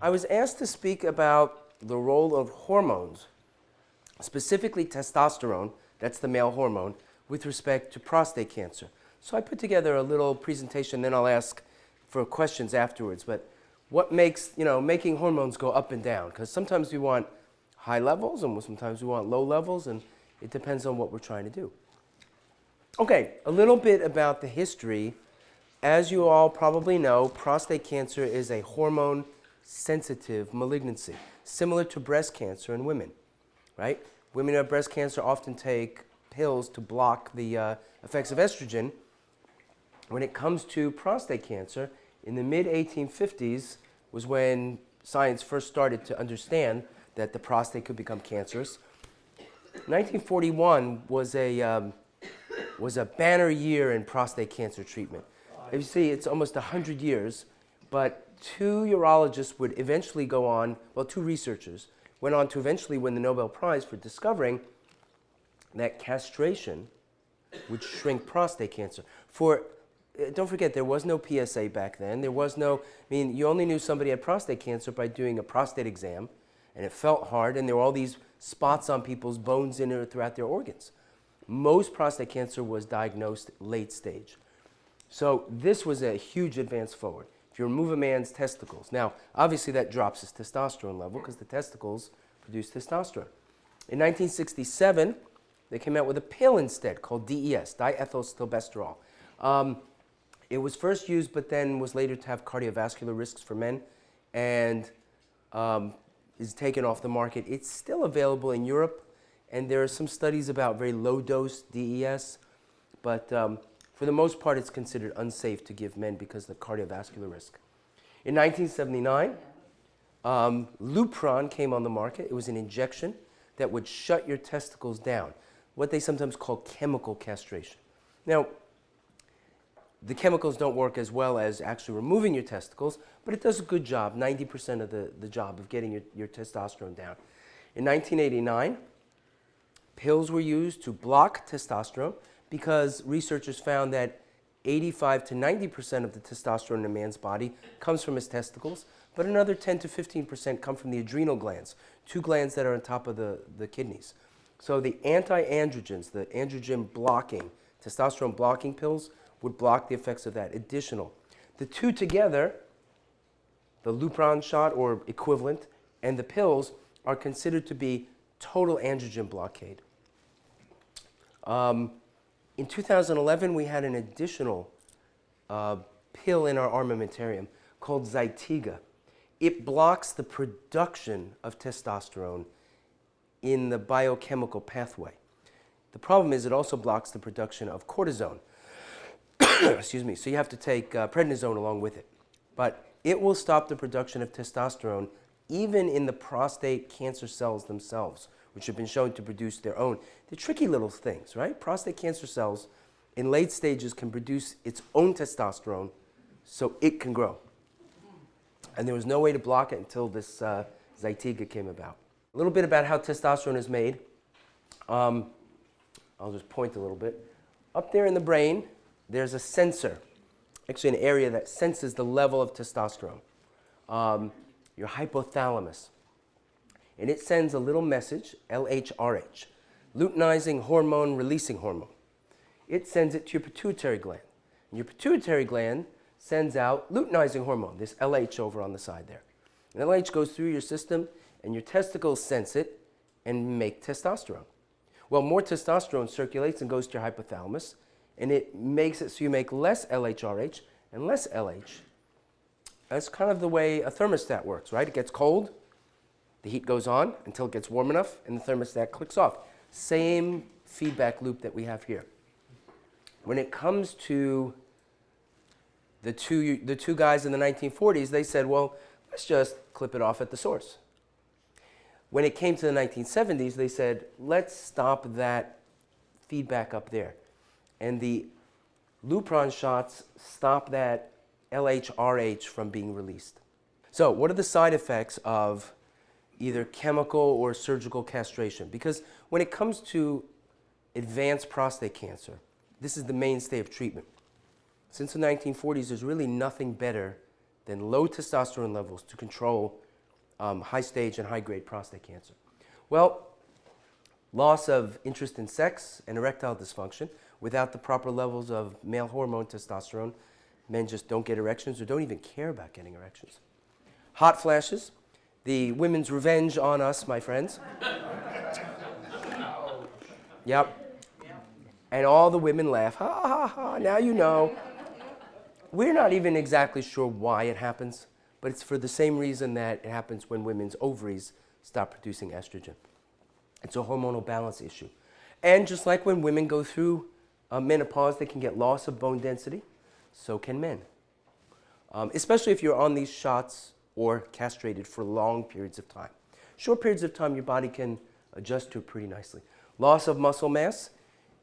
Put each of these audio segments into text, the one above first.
I was asked to speak about the role of hormones, specifically testosterone, that's the male hormone, with respect to prostate cancer. So I put together a little presentation, then I'll ask for questions afterwards. But what makes, making hormones go up and down? Because sometimes we want high levels and sometimes we want low levels, and it depends on what we're trying to do. Okay, a little bit about the history. As you all probably know, prostate cancer is a hormone-sensitive malignancy, similar to breast cancer in women, right? Women who have breast cancer often take pills to block the effects of estrogen. When it comes to prostate cancer, in the mid-1850s was when science first started to understand that the prostate could become cancerous. 1941 was a banner year in prostate cancer treatment. You see, it's almost 100 years, but two urologists would eventually go on, well, two researchers went on to eventually win the Nobel Prize for discovering that castration would shrink prostate cancer. Don't forget, there was no PSA back then. There was no, you only knew somebody had prostate cancer by doing a prostate exam, and it felt hard, and there were all these spots on people's bones in or throughout their organs. Most prostate cancer was diagnosed late stage. So this was a huge advance forward. If you remove a man's testicles, now obviously that drops his testosterone level because the testicles produce testosterone. In 1967, they came out with a pill instead called DES, diethylstilbestrol. It was first used, but then was later to have cardiovascular risks for men, and is taken off the market. It's still available in Europe, and there are some studies about very low-dose DES, but for the most part, it's considered unsafe to give men because of the cardiovascular risk. In 1979, Lupron came on the market. It was an injection that would shut your testicles down, what they sometimes call chemical castration. Now, the chemicals don't work as well as actually removing your testicles, but it does a good job, 90% of the job of getting your testosterone down. In 1989, pills were used to block testosterone because researchers found that 85 to 90% of the testosterone in a man's body comes from his testicles, but another 10 to 15% come from the adrenal glands, two glands that are on top of the kidneys. So the anti-androgens, the androgen blocking, testosterone blocking pills would block the effects of that additional. The two together, the Lupron shot or equivalent, and the pills are considered to be total androgen blockade. In 2011, we had an additional pill in our armamentarium called Zytiga. It blocks the production of testosterone in the biochemical pathway. The problem is it also blocks the production of cortisone. Excuse me. So you have to take prednisone along with it. But it will stop the production of testosterone even in the prostate cancer cells themselves, which have been shown to produce their own. They're tricky little things, right? Prostate cancer cells in late stages can produce its own testosterone so it can grow. And there was no way to block it until this Zytiga came about. A little bit about how testosterone is made. I'll just point a little bit. Up there in the brain, there's a sensor, actually an area that senses the level of testosterone, your hypothalamus. And it sends a little message, LHRH, luteinizing hormone releasing hormone. It sends it to your pituitary gland. And your pituitary gland sends out luteinizing hormone, this LH over on the side there. And LH goes through your system, and your testicles sense it and make testosterone. Well, more testosterone circulates and goes to your hypothalamus, and it makes it so you make less LHRH and less LH. That's kind of the way a thermostat works, right? It gets cold, the heat goes on until it gets warm enough, and the thermostat clicks off. Same feedback loop that we have here. When it comes to the two guys in the 1940s, they said, well, let's just clip it off at the source. When it came to the 1970s, they said, let's stop that feedback up there. And the Lupron shots stop that LHRH from being released. So what are the side effects of either chemical or surgical castration? Because when it comes to advanced prostate cancer, this is the mainstay of treatment. Since the 1940s, there's really nothing better than low testosterone levels to control high stage and high grade prostate cancer? Well, loss of interest in sex and erectile dysfunction. Without the proper levels of male hormone testosterone, men just don't get erections or don't even care about getting erections. Hot flashes, the women's revenge on us, my friends. Yep. And all the women laugh, ha ha ha, now you know. We're not even exactly sure why it happens, but it's for the same reason that it happens when women's ovaries stop producing estrogen. It's a hormonal balance issue. And just like when women go through menopause, they can get loss of bone density, so can men. Especially if you're on these shots or castrated for long periods of time. Short periods of time, your body can adjust to it pretty nicely. Loss of muscle mass.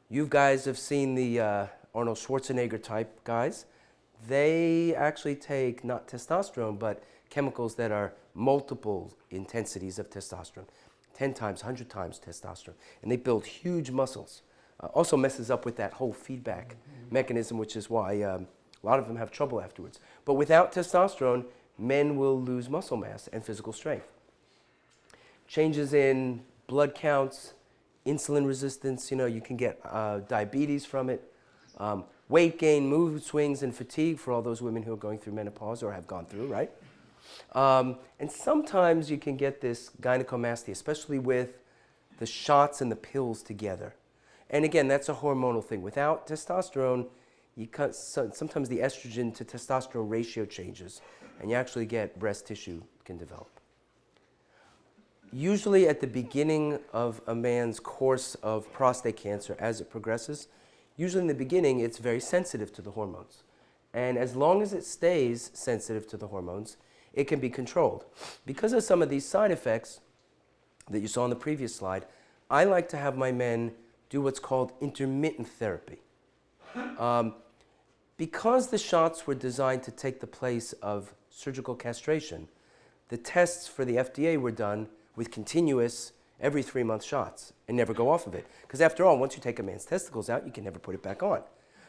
You guys have seen the Arnold Schwarzenegger type guys. They actually take not testosterone, but chemicals that are multiple intensities of testosterone. 10 times, 100 times testosterone. And they build huge muscles. Also messes up with that whole feedback mechanism, which is why a lot of them have trouble afterwards. But without testosterone, men will lose muscle mass and physical strength. Changes in blood counts, insulin resistance, you can get diabetes from it. Weight gain, mood swings, and fatigue for all those women who are going through menopause or have gone through, right? And sometimes you can get this gynecomastia, especially with the shots and the pills together. And again, that's a hormonal thing. Without testosterone, sometimes the estrogen to testosterone ratio changes, and you actually get breast tissue can develop. Usually at the beginning of a man's course of prostate cancer, as it progresses, usually in the beginning it's very sensitive to the hormones. And as long as it stays sensitive to the hormones, it can be controlled. Because of some of these side effects that you saw on the previous slide, I like to have my men do what's called intermittent therapy. Because the shots were designed to take the place of surgical castration, the tests for the FDA were done with continuous every 3-month shots and never go off of it. Because after all, once you take a man's testicles out, you can never put it back on.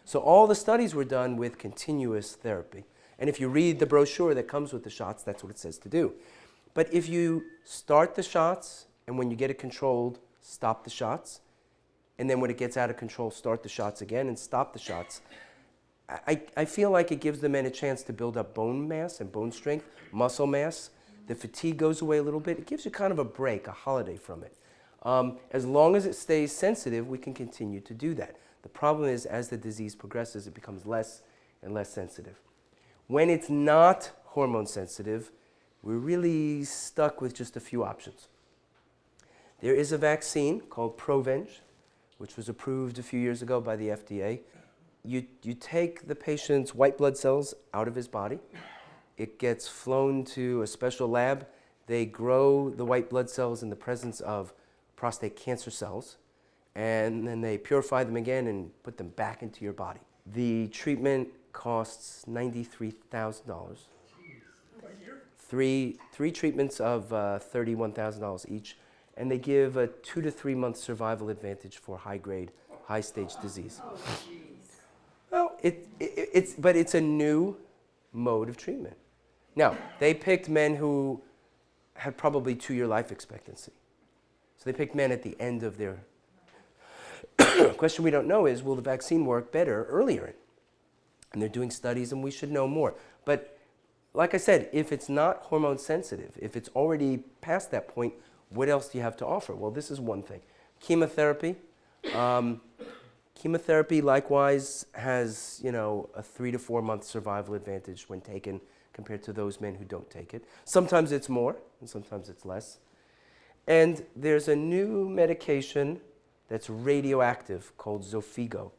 So all the studies were done with continuous therapy. And if you read the brochure that comes with the shots, that's what it says to do. But if you start the shots, and when you get it controlled, stop the shots, and then when it gets out of control, start the shots again and stop the shots, I feel like it gives the men a chance to build up bone mass and bone strength, muscle mass. The fatigue goes away a little bit. It gives you kind of a break, a holiday from it. As long as it stays sensitive, we can continue to do that. The problem is, as the disease progresses, it becomes less and less sensitive. When it's not hormone sensitive, we're really stuck with just a few options. There is a vaccine called Provenge, which was approved a few years ago by the FDA. You take the patient's white blood cells out of his body. It gets flown to a special lab. They grow the white blood cells in the presence of prostate cancer cells, and then they purify them again and put them back into your body. The treatment costs $93,000. Three treatments of $31,000 each, and they give a 2 to 3 month survival advantage for high-grade, high-stage disease. Well, but it's a new mode of treatment. Now, they picked men who had probably 2-year life expectancy. So they picked men at the end of their... question we don't know is, will the vaccine work better earlier? And they're doing studies, and we should know more. But like I said, if it's not hormone sensitive, if it's already past that point, what else do you have to offer? Well, this is one thing. Chemotherapy. Chemotherapy, likewise, has a 3 to 4 month survival advantage when taken compared to those men who don't take it. Sometimes it's more, and sometimes it's less. And there's a new medication that's radioactive called Xofigo.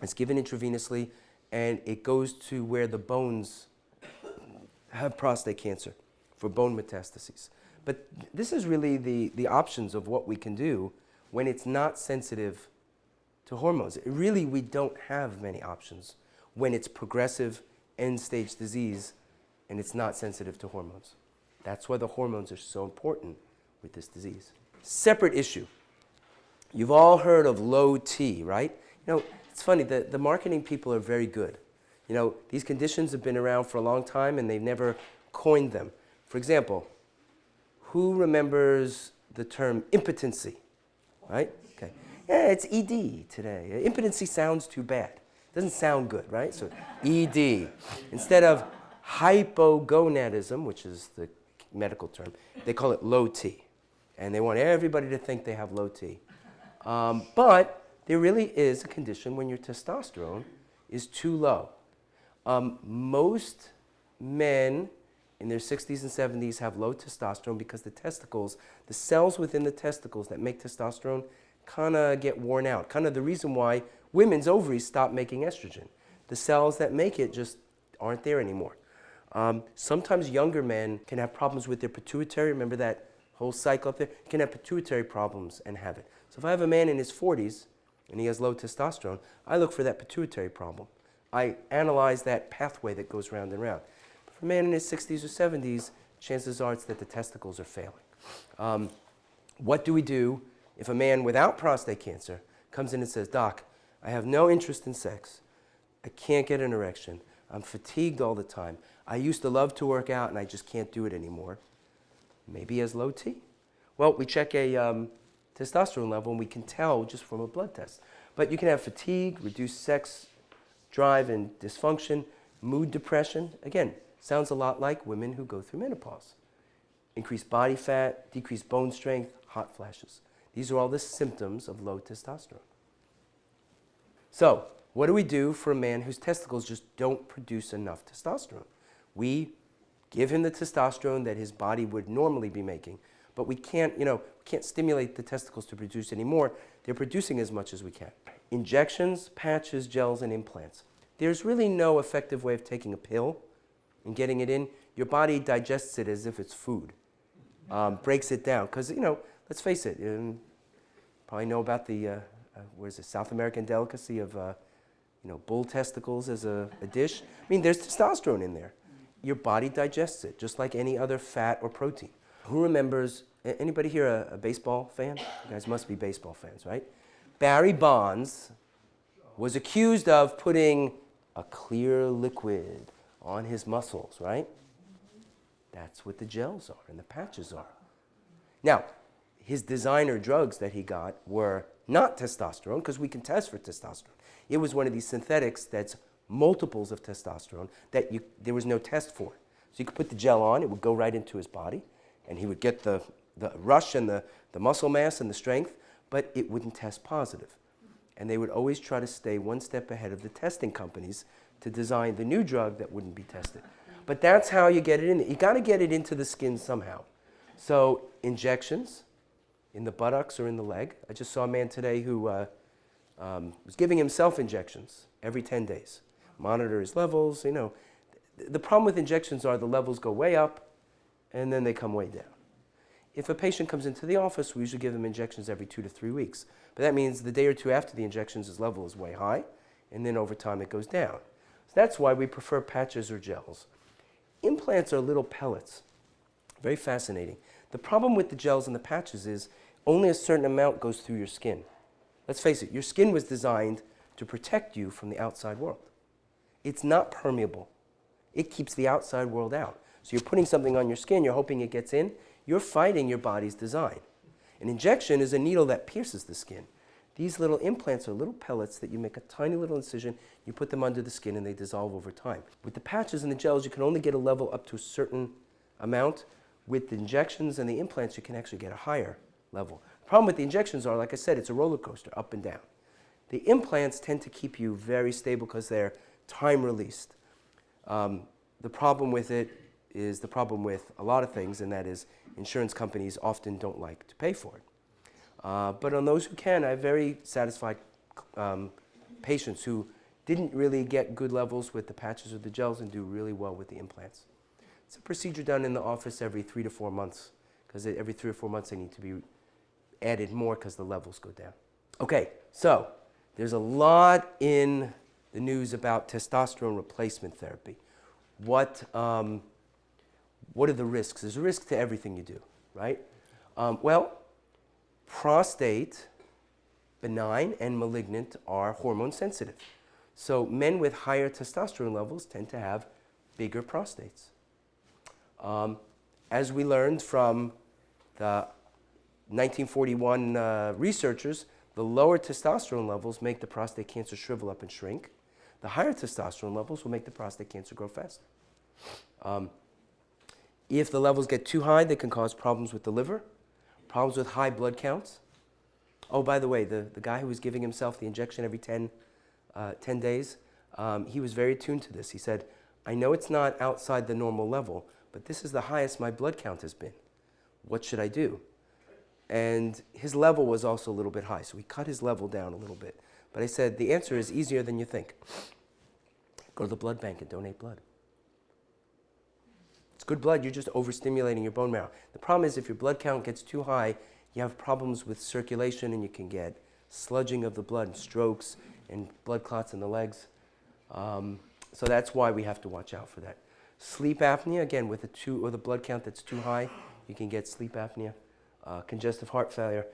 It's given intravenously, and it goes to where the bones have prostate cancer for bone metastases. But this is really the options of what we can do when it's not sensitive to hormones. Really, we don't have many options when it's progressive end-stage disease and it's not sensitive to hormones. That's why the hormones are so important with this disease. Separate issue. You've all heard of low T, right? It's funny, the marketing people are very good. These conditions have been around for a long time and they've never coined them. For example, Who remembers the term impotency, right? Okay. Yeah, it's ED today. Impotency sounds too bad. Doesn't sound good, right? So ED. Instead of hypogonadism, which is the medical term, they call it low T. And they want everybody to think they have low T. But there really is a condition when your testosterone is too low. Most men in their 60s and 70s have low testosterone because the testicles, the cells within the testicles that make testosterone kind of get worn out. Kind of the reason why women's ovaries stop making estrogen. The cells that make it just aren't there anymore. Sometimes younger men can have problems with their pituitary. Remember that whole cycle up there? Can have pituitary problems and have it. So if I have a man in his 40s and he has low testosterone, I look for that pituitary problem. I analyze that pathway that goes round and round. But for a man in his 60s or 70s, chances are it's that the testicles are failing. What do we do if a man without prostate cancer comes in and says, "Doc, I have no interest in sex. I can't get an erection. I'm fatigued all the time. I used to love to work out and I just can't do it anymore." Maybe he has low T. Well, we check a testosterone level and we can tell just from a blood test. But you can have fatigue, reduced sex drive and dysfunction, mood depression. Again, sounds a lot like women who go through menopause. Increased body fat, decreased bone strength, hot flashes. These are all the symptoms of low testosterone. So, what do we do for a man whose testicles just don't produce enough testosterone? We give him the testosterone that his body would normally be making, but we can't stimulate the testicles to produce any more. They're producing as much as we can. Injections, patches, gels, and implants. There's really no effective way of taking a pill and getting it in. Your body digests it as if it's food, breaks it down. Because, let's face it, you probably know about the South American delicacy of bull testicles as a dish. I mean, there's testosterone in there. Your body digests it, just like any other fat or protein. Who remembers, anybody here a baseball fan? You guys must be baseball fans, right? Barry Bonds was accused of putting a clear liquid on his muscles, right? That's what the gels are and the patches are. Now, his designer drugs that he got were not testosterone, because we can test for testosterone. It was one of these synthetics that's multiples of testosterone that there was no test for. So you could put the gel on, it would go right into his body, and he would get the rush and the muscle mass and the strength, but it wouldn't test positive. And they would always try to stay one step ahead of the testing companies to design the new drug that wouldn't be tested. But that's how you get it in. You got to get it into the skin somehow. So injections in the buttocks or in the leg. I just saw a man today who was giving himself injections every 10 days. Monitor his levels. The problem with injections are the levels go way up and then they come way down. If a patient comes into the office, we usually give them injections every 2 to 3 weeks. But that means the day or two after the injections, his level is way high, and then over time it goes down. So that's why we prefer patches or gels. Implants are little pellets. Very fascinating. The problem with the gels and the patches is only a certain amount goes through your skin. Let's face it, your skin was designed to protect you from the outside world. It's not permeable. It keeps the outside world out. So you're putting something on your skin, you're hoping it gets in, you're fighting your body's design. An injection is a needle that pierces the skin. These little implants are little pellets that you make a tiny little incision, you put them under the skin and they dissolve over time. With the patches and the gels, you can only get a level up to a certain amount. With the injections and the implants, you can actually get a higher level. The problem with the injections are, like I said, it's a roller coaster, up and down. The implants tend to keep you very stable because they're time released. The problem with it is the problem with a lot of things, and that is insurance companies often don't like to pay for it. But on those who can, I have very satisfied patients who didn't really get good levels with the patches or the gels and do really well with the implants. It's a procedure done in the office every 3 to 4 months, because every 3 or 4 months they need to be added more because the levels go down. Okay, so there's a lot in the news about testosterone replacement therapy. What are the risks? There's a risk to everything you do, right? Prostate, benign and malignant, are hormone sensitive. So men with higher testosterone levels tend to have bigger prostates. As we learned from The 1941 researchers, the lower testosterone levels make the prostate cancer shrivel up and shrink. The higher testosterone levels will make the prostate cancer grow faster. If the levels get too high, they can cause problems with the liver, problems with high blood counts. Oh, by the way, the guy who was giving himself the injection every 10 days, he was very attuned to this. He said, I know it's not outside the normal level, but this is the highest my blood count has been. What should I do? And his level was also a little bit high, so we cut his level down a little bit. But I said, the answer is easier than you think. Go to the blood bank and donate blood. It's good blood, you're just overstimulating your bone marrow. The problem is if your blood count gets too high, you have problems with circulation and you can get sludging of the blood, and strokes, and blood clots in the legs. So that's why we have to watch out for that. Sleep apnea, again, with the blood count that's too high, you can get sleep apnea. Congestive heart failure.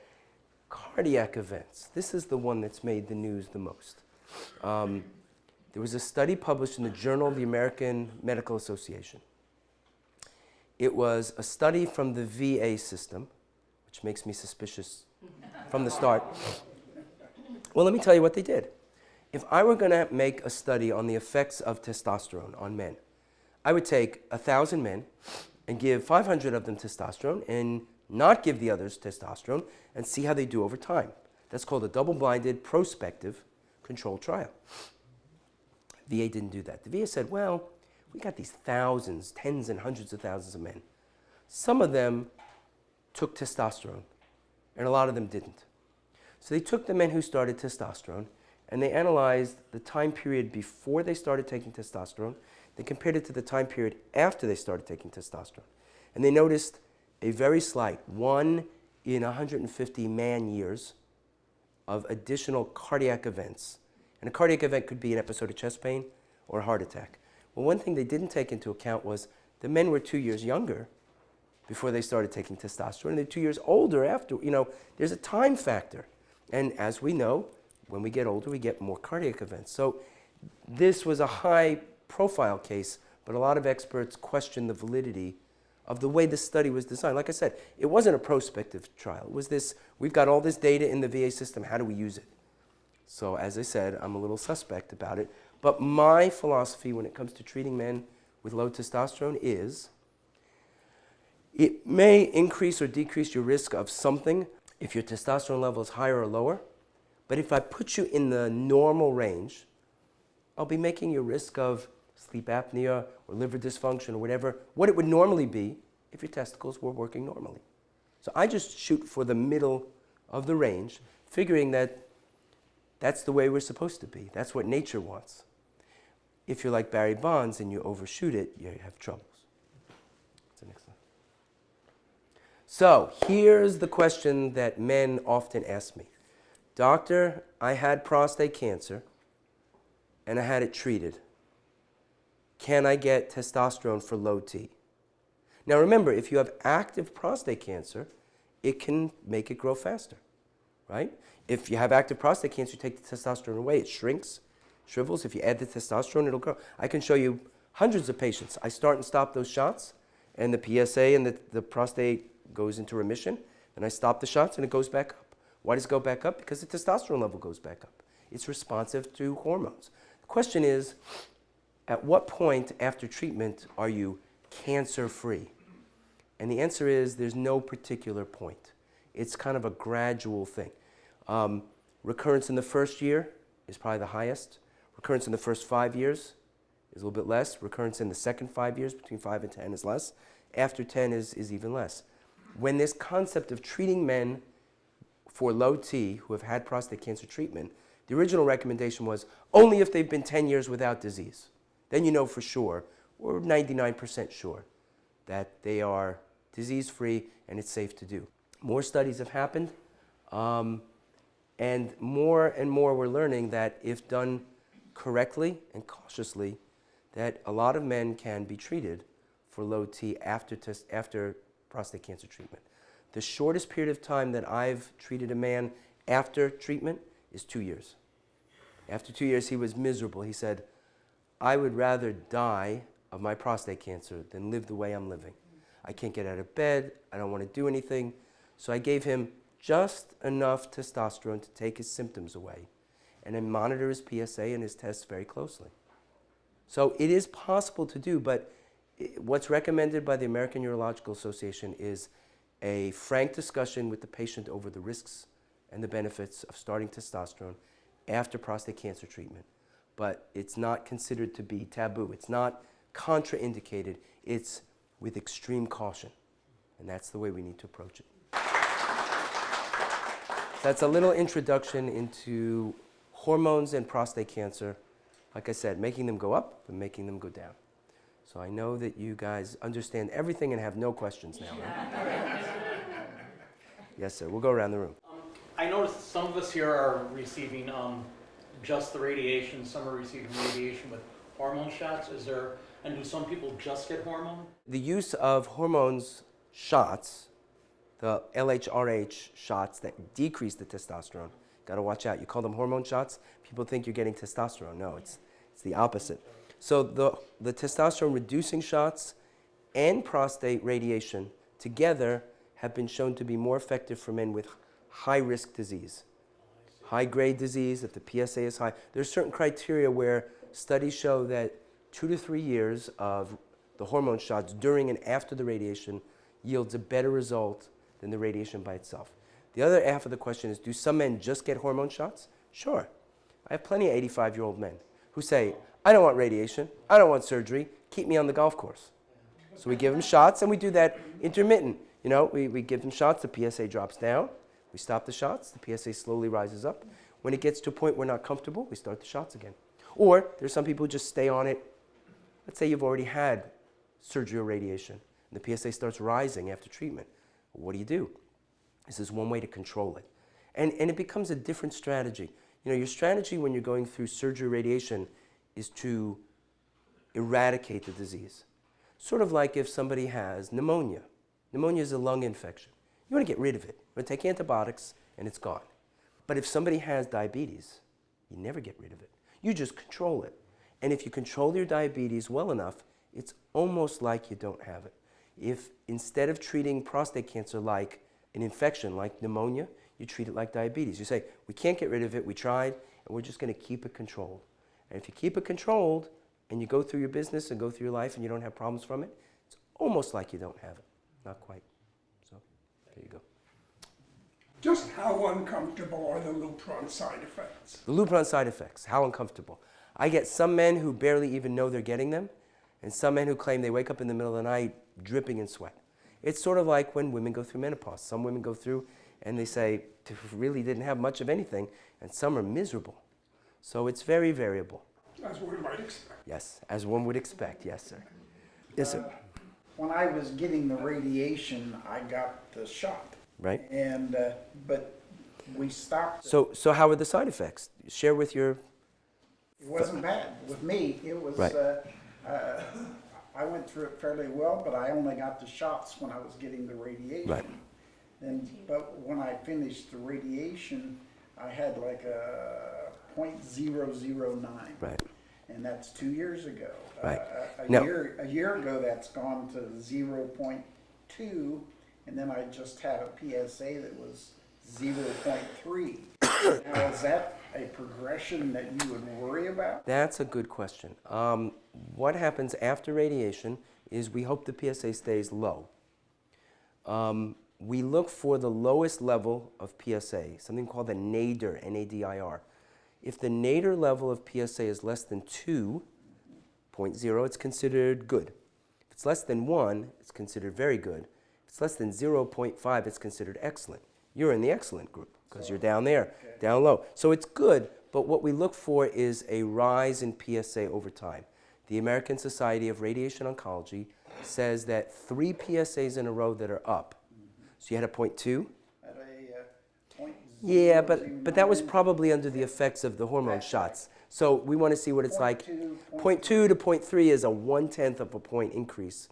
Cardiac events. This is the one that's made the news the most. There was a study published in the Journal of the American Medical Association. It was a study from the VA system, which makes me suspicious from the start. Well, let me tell you what they did. If I were going to make a study on the effects of testosterone on men, I would take 1,000 men and give 500 of them testosterone and not give the others testosterone and see how they do over time. That's called a double-blinded prospective controlled trial. VA didn't do that. The VA said, well, we got these thousands, tens and hundreds of thousands of men. Some of them took testosterone, and a lot of them didn't. So they took the men who started testosterone, and they analyzed the time period before they started taking testosterone. They compared it to the time period after they started taking testosterone. And they noticed a very slight 1 in 150 man years of additional cardiac events. And a cardiac event could be an episode of chest pain or a heart attack. Well, one thing they didn't take into account was the men were 2 years younger before they started taking testosterone, and they're 2 years older after. You know, there's a time factor. And as we know, when we get older, we get more cardiac events. So this was a high-profile case, but a lot of experts questioned the validity of the way this study was designed. Like I said, it wasn't a prospective trial. It was this, we've got all this data in the VA system, how do we use it? So as I said, I'm a little suspect about it. But my philosophy when it comes to treating men with low testosterone is it may increase or decrease your risk of something if your testosterone level is higher or lower. But if I put you in the normal range, I'll be making your risk of sleep apnea or liver dysfunction or whatever, what it would normally be if your testicles were working normally. So I just shoot for the middle of the range, figuring that that's the way we're supposed to be. That's what nature wants. If you're like Barry Bonds and you overshoot it, you have troubles. What's the next one? So here's the question that men often ask me. Doctor, I had prostate cancer and I had it treated. Can I get testosterone for low T? Now remember, if you have active prostate cancer, it can make it grow faster, right? If you have active prostate cancer, you take the testosterone away, it shrinks, shrivels. If you add the testosterone, it'll grow. I can show you hundreds of patients. I start and stop those shots, and the PSA and the prostate goes into remission, and I stop the shots and it goes back up. Why does it go back up? Because the testosterone level goes back up. It's responsive to hormones. The question is, at what point after treatment are you cancer-free? And the answer is there's no particular point. It's kind of a gradual thing. Recurrence in the first year is probably the highest. Recurrence in the first 5 years is a little bit less. Recurrence in the second 5 years, between 5 and 10, is less. After 10 is even less. When this concept of treating men for low T who have had prostate cancer treatment, the original recommendation was only if they've been 10 years without disease. Then you know for sure, or 99% sure, that they are disease-free and it's safe to do. More studies have happened, and more we're learning that if done correctly and cautiously, that a lot of men can be treated for low T after prostate cancer treatment. The shortest period of time that I've treated a man after treatment is 2 years. After 2 years, he was miserable. He said, I would rather die of my prostate cancer than live the way I'm living. I can't get out of bed. I don't want to do anything. So I gave him just enough testosterone to take his symptoms away, and then monitor his PSA and his tests very closely. So it is possible to do, but what's recommended by the American Urological Association is a frank discussion with the patient over the risks and the benefits of starting testosterone after prostate cancer treatment. But it's not considered to be taboo. It's not contraindicated. It's with extreme caution. And that's the way we need to approach it. That's a little introduction into hormones and prostate cancer. Like I said, making them go up and making them go down. So I know that you guys understand everything and have no questions now, right? Yes, sir. We'll go around the room. I noticed some of us here are receiving just the radiation. Some are receiving radiation with hormone shots. And do some people just get hormone? The use of hormones shots, the LHRH shots that decrease the testosterone, got to watch out. You call them hormone shots, people think you're getting testosterone. No, it's the opposite. So the testosterone reducing shots and prostate radiation together have been shown to be more effective for men with high-risk disease. High-grade disease, if the PSA is high. There's certain criteria where studies show that 2 to 3 years of the hormone shots during and after the radiation yields a better result than the radiation by itself. The other half of the question is, do some men just get hormone shots? Sure. I have plenty of 85-year-old men who say, I don't want radiation, I don't want surgery, keep me on the golf course. So we give them shots, and we do that intermittent. You know, we give them shots, the PSA drops down, we stop the shots, the PSA slowly rises up. When it gets to a point we're not comfortable, we start the shots again. Or there's some people who just stay on it. Let's say you've already had surgery or radiation, and the PSA starts rising after treatment. What do? This is one way to control it. And it becomes a different strategy. You know, your strategy when you're going through surgery or radiation is to eradicate the disease. Sort of like if somebody has pneumonia. Pneumonia is a lung infection. You want to get rid of it. You want to take antibiotics and it's gone. But if somebody has diabetes, you never get rid of it. You just control it. And if you control your diabetes well enough, it's almost like you don't have it. If instead of treating prostate cancer like an infection, like pneumonia, you treat it like diabetes. You say, we can't get rid of it, we tried, and we're just going to keep it controlled. And if you keep it controlled, and you go through your business and go through your life and you don't have problems from it, it's almost like you don't have it. Not quite. So, there you go. Just how uncomfortable are the Lupron side effects? The Lupron side effects, how uncomfortable. I get some men who barely even know they're getting them, and some men who claim they wake up in the middle of the night dripping in sweat. It's sort of like when women go through menopause. Some women go through and they say they really didn't have much of anything, and some are miserable. So it's very variable. As one might expect. Yes, as one would expect. Yes, sir. Yes, sir. When I was getting the radiation, I got the shot. Right. And but we stopped. So how were the side effects? Share with your... It wasn't bad. With me, it was... Right. I went through it fairly well, but I only got the shots when I was getting the radiation. Right. But when I finished the radiation, I had like a 0.009. Right. And that's 2 years ago. Right. A Now- year ago, that's gone to 0.2, and then I just had a PSA that was 0.3. Now, is that a progression that you would worry about? That's a good question. What happens after radiation is we hope the PSA stays low. We look for the lowest level of PSA, something called the nadir, N-A-D-I-R. If the nadir level of PSA is less than 2.0, it's considered good. If it's less than 1, it's considered very good. If it's less than 0.5, it's considered excellent. You're in the excellent group because you're down there, down low. So it's good, but what we look for is a rise in PSA over time. The American Society of Radiation Oncology says that 3 PSAs in a row that are up. So you had a 0.2? At a 0.009. Yeah, but that was probably under the effects of the hormone shots. So we want to see what it's like. 0.2 to 0.3 is a 1/10 of a point increase.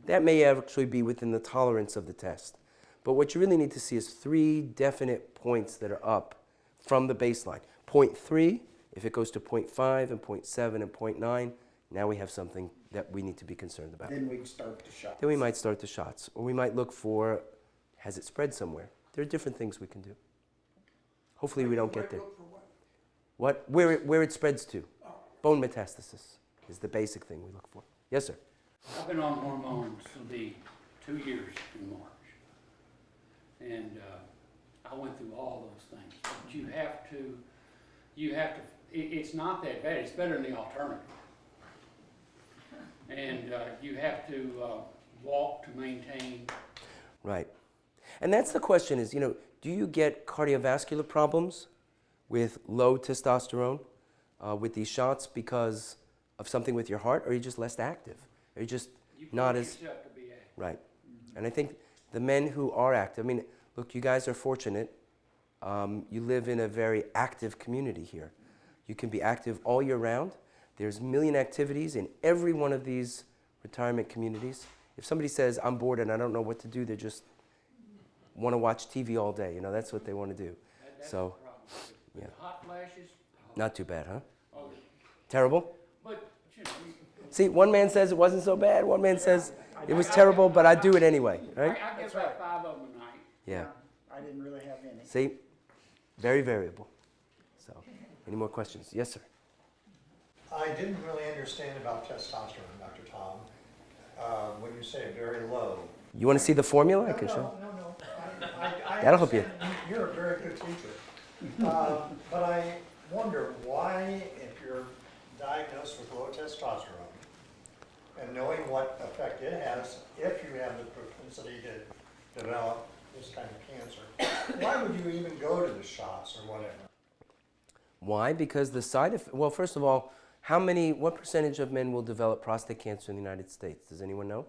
That may actually be within the tolerance of the test. But what you really need to see is 3 definite points that are up from the baseline. 0.3, if it goes to 0.5 and 0.7 and 0.9, now we have something that we need to be concerned about. Then we'd start the shot. Then we might start the shots. Or we might look for Has it spread somewhere? There are different things we can do. Hopefully we don't get there. Look for what? Where it spreads to. Bone metastasis is the basic thing we look for. Yes, sir. I've been on hormones, it'll be 2 years in March. And I went through all those things. But it's not that bad, it's better than the alternative. And you have to walk to maintain. Right. And that's the question is, do you get cardiovascular problems with low testosterone with these shots because of something with your heart, or are you just less active? Are you just not as... yourself to be active. Right. And I think the men who are active, look, you guys are fortunate. You live in a very active community here. You can be active all year round. There's a million activities in every one of these retirement communities. If somebody says, I'm bored and I don't know what to do, they just want to watch TV all day. That's what they want to do. That's So, the problem. With yeah. the hot flashes. Not too bad, huh? Oh, Terrible? but, See, one man says it wasn't so bad. One man says it was terrible, but I do it anyway, right? I get about 5 of them a night. Yeah. I didn't really have any. See, very variable. So, any more questions? Yes, sir. I didn't really understand about testosterone, Dr. Taub. When you say very low. You want to see the formula? I can show. No. I That'll help you. understand. You're a very good teacher. But I wonder why, if you're diagnosed with low testosterone, and knowing what effect it has, if you have the propensity to develop this kind of cancer, why would you even go to the shots or whatever? Why? Because the side effect. Well, first of all, what percentage of men will develop prostate cancer in the United States? Does anyone know?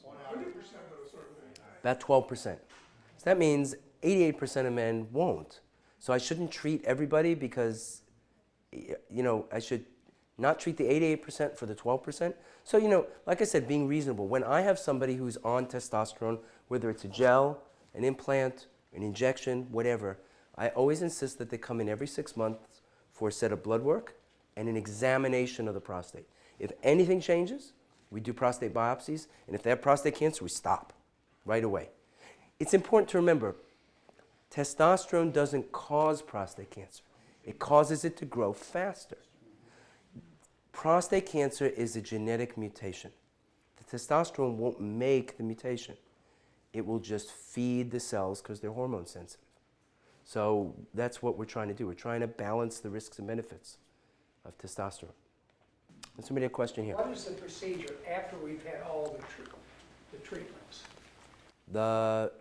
100% of those sort of things. About 12%. So that means 88% of men won't. So I shouldn't treat everybody because, I should not treat the 88% for the 12%. So, like I said, being reasonable. When I have somebody who's on testosterone, whether it's a gel, an implant, an injection, whatever, I always insist that they come in every 6 months for a set of blood work and an examination of the prostate. If anything changes, we do prostate biopsies, and if they have prostate cancer, we stop right away. It's important to remember, testosterone doesn't cause prostate cancer. It causes it to grow faster. Prostate cancer is a genetic mutation. The testosterone won't make the mutation. It will just feed the cells because they're hormone sensitive. So that's what we're trying to do. We're trying to balance the risks and benefits of testosterone. There's somebody a question here. What is the procedure after we've had all the treatments?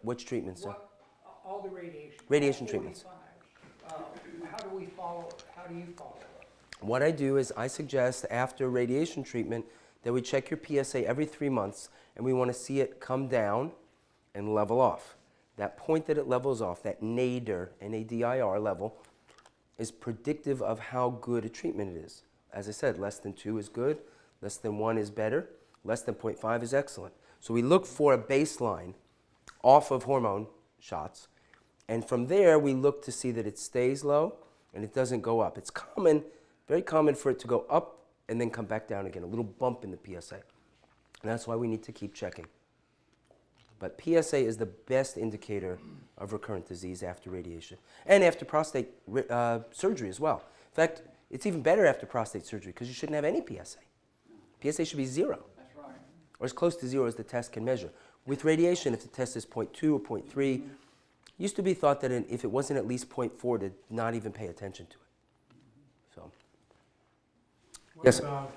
Which treatments, sir? All the radiation? Radiation all treatments. 45. How do you follow it? What I do is I suggest after radiation treatment that we check your PSA every 3 months, and we want to see it come down and level off. That point that it levels off, that nadir, N-A-D-I-R level, is predictive of how good a treatment it is. As I said, less than 2 is good, less than 1 is better, less than 0.5 is excellent. So we look for a baseline off of hormone shots, and from there we look to see that it stays low and it doesn't go up. It's common, very common for it to go up and then come back down again, a little bump in the PSA. And that's why we need to keep checking. But PSA is the best indicator of recurrent disease after radiation and after prostate surgery as well. In fact, it's even better after prostate surgery because you shouldn't have any PSA. PSA should be 0. That's right. Or as close to 0 as the test can measure. With radiation, if the test is 0.2 or 0.3, it used to be thought that if it wasn't at least 0.4, to not even pay attention to it. So, yes, sir. What about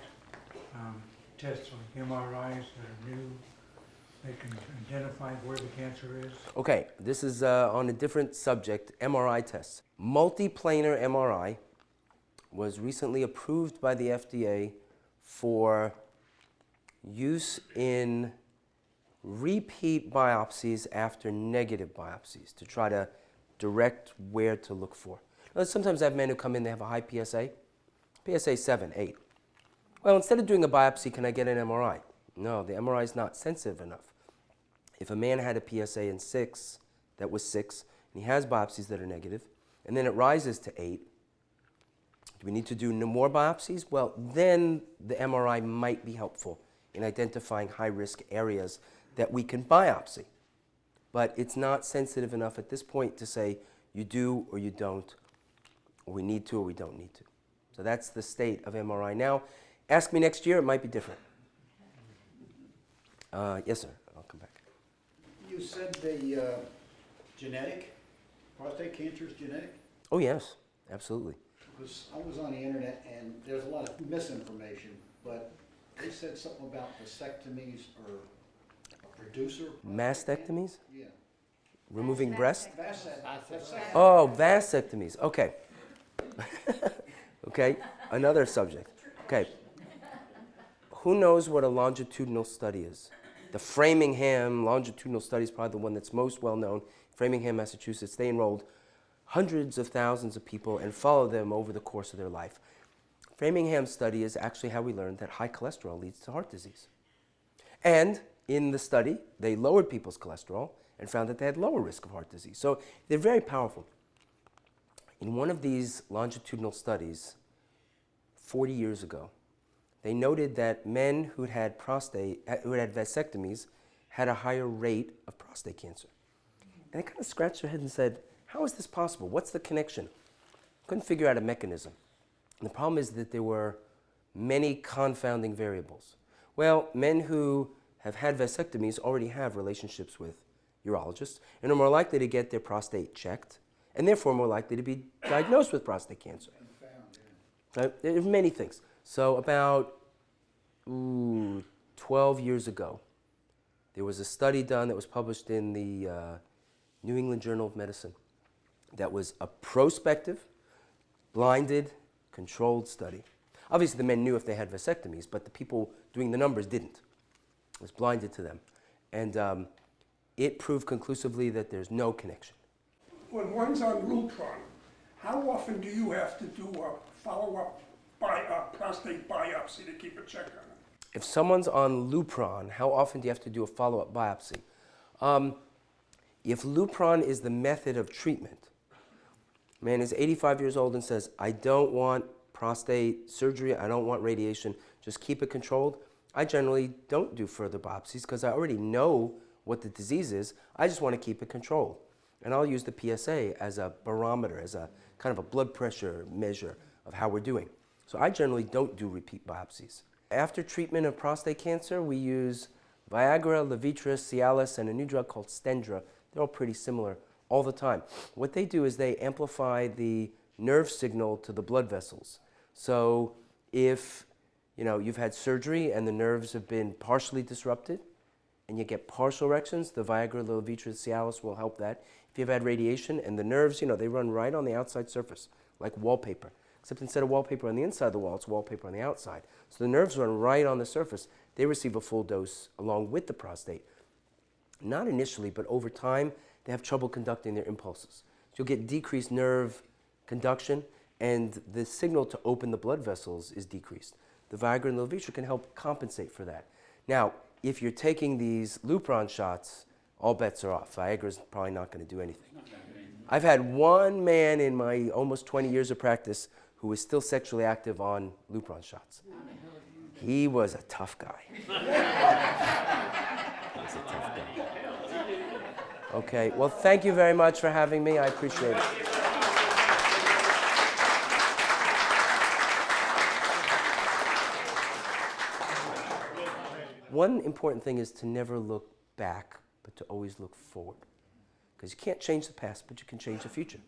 tests like MRIs that are new? They can identify where the cancer is? Okay, this is on a different subject, MRI tests. Multiplanar MRI was recently approved by the FDA for use in repeat biopsies after negative biopsies to try to direct where to look for. Now, sometimes I have men who come in, they have a high PSA 7, 8. Well, instead of doing a biopsy, can I get an MRI? No, the MRI is not sensitive enough. If a man had a PSA in 6, that was 6, and he has biopsies that are negative, and then it rises to 8, do we need to do no more biopsies? Well, then the MRI might be helpful in identifying high-risk areas that we can biopsy. but it's not sensitive enough at this point to say you do or you don't, or we need to or we don't need to. So that's the state of MRI now. Ask me next year, it might be different. Yes, sir. I'll come back. You said the genetic, prostate cancer is genetic? Oh, yes, absolutely. Because I was on the internet and there's a lot of misinformation, but they said something about vasectomies or a producer. Mastectomies? Yeah. Removing breast? Vasectomy. Oh, vasectomies. Okay. Okay, another subject. Okay. Who knows what a longitudinal study is? The Framingham longitudinal study is probably the one that's most well known. Framingham, Massachusetts. They enrolled hundreds of thousands of people and followed them over the course of their life. Framingham study is actually how we learned that high cholesterol leads to heart disease. And in the study, they lowered people's cholesterol and found that they had lower risk of heart disease. So they're very powerful. In one of these longitudinal studies, 40 years ago, they noted that men who had vasectomies had a higher rate of prostate cancer. And they kind of scratched their head and said, how is this possible? What's the connection? Couldn't figure out a mechanism. And the problem is that there were many confounding variables. Well, men who have had vasectomies already have relationships with urologists and are more likely to get their prostate checked and therefore more likely to be diagnosed with prostate cancer. So there are many things. So about 12 years ago, there was a study done that was published in the New England Journal of Medicine that was a prospective, blinded, controlled study. Obviously, the men knew if they had vasectomies, but the people doing the numbers didn't. It was blinded to them. And it proved conclusively that there's no connection. When one's on Lupron, how often do you have to do a follow-up prostate biopsy to keep a check on it? If someone's on Lupron, how often do you have to do a follow-up biopsy? If Lupron is the method of treatment, man is 85 years old and says, I don't want prostate surgery, I don't want radiation, just keep it controlled. I generally don't do further biopsies because I already know what the disease is. I just want to keep it controlled. And I'll use the PSA as a barometer, as a kind of a blood pressure measure of how we're doing. So I generally don't do repeat biopsies. After treatment of prostate cancer, we use Viagra, Levitra, Cialis, and a new drug called Stendra. They're all pretty similar all the time. What they do is they amplify the nerve signal to the blood vessels. So if you've had surgery and the nerves have been partially disrupted and you get partial erections, the Viagra, Levitra, Cialis will help that. If you've had radiation and the nerves, they run right on the outside surface, like wallpaper. Except instead of wallpaper on the inside of the wall, it's wallpaper on the outside. So the nerves run right on the surface. They receive a full dose along with the prostate. Not initially, but over time, they have trouble conducting their impulses. So you'll get decreased nerve conduction, and the signal to open the blood vessels is decreased. The Viagra and Levitra can help compensate for that. Now, if you're taking these Lupron shots, all bets are off. Viagra's probably not going to do anything. I've had one man in my almost 20 years of practice who was still sexually active on Lupron shots. He was a tough guy. Okay, well, thank you very much for having me. I appreciate it. One important thing is to never look back, but to always look forward. Because you can't change the past, but you can change the future.